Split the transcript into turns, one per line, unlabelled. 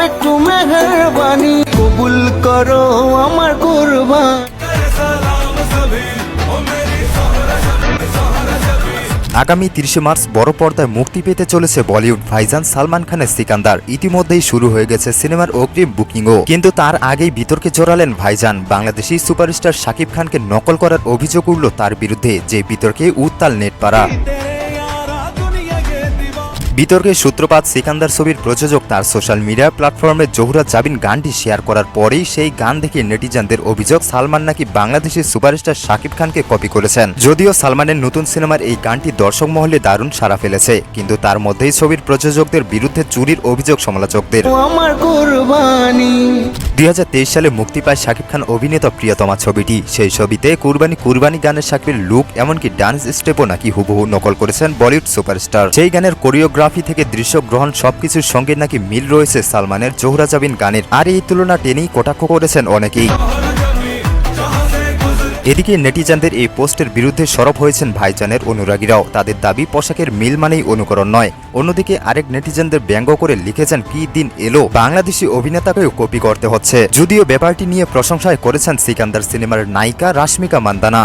একটু মেহেরবানি কবুল করো আমার কুরবান।
আগামী 30 মার্চ বড় পর্দায় মুক্তি পেতে চলেছে বলিউড ভাইজান সালমান খানের সিকান্দার। ইতিমধ্যেই শুরু হয়ে গেছে সিনেমার অগ্রিম বুকিংও, কিন্তু তার আগেই বিতর্কে জড়ালেন ভাইজান। বাংলাদেশি সুপারস্টার শাকিব খানকে নকল করার অভিযোগ উঠল তার বিরুদ্ধে, যে বিতর্কে উত্তাল নেটপাড়া। বিতর্কের সূত্রপাত সিকান্দার ছবির প্রযোজক তার সোশ্যাল মিডিয়া প্ল্যাটফর্মে জোহরা জাবিন গানটি শেয়ার করার পরেই সেই গান দেখে নেটিজেনদের অভিযোগ সালমান নাকি বাংলাদেশের সুপারস্টার শাকিব খানকে কপি করেছেন। যদিও সালমানের নতুন সিনেমার এই গানটি দর্শক মহলে দারুণ সাড়া ফেলেছে, কিন্তু তার মধ্যেই ছবির প্রযোজকদের বিরুদ্ধে চুরির অভিযোগ সমালোচকদের। 2023 সালে মুক্তি পায় শাকিব খান অভিনীত প্রিয়তমা ছবিটি। সেই ছবিতে কুরবানি কুরবানি গানের শাকিবের লুক এমনকি ডান্স স্টেপও নাকি হুবহু নকল করেছেন বলিউড সুপারস্টার। সেই গানের কোরিওগ্রাফি থেকে দৃশ্য গ্রহণ সবকিছুর সঙ্গে নাকি মিল রয়েছে সালমানের জোহরা জাবিন গানের, আর এই তুলনা টেনেই কটাক্ষ করেছেন অনেকেই। এদিকে নেটিজেনদের এই পোস্টের বিরুদ্ধে সরব হয়েছেন ভাইজানের অনুরাগীরাও। তাদের দাবি পোশাকের মিল মানেই অনুকরণ নয়। অন্যদিকে আরেক নেটিজেনদের ব্যঙ্গ করে লিখেছেন, কি দিন এলো বাংলাদেশি অভিনেতাকেও কপি করতে হচ্ছে। যদিও ব্যাপারটি নিয়ে প্রশংসায় করেছেন সিকান্দার সিনেমার নায়িকা রাশমিকা মান্দানা।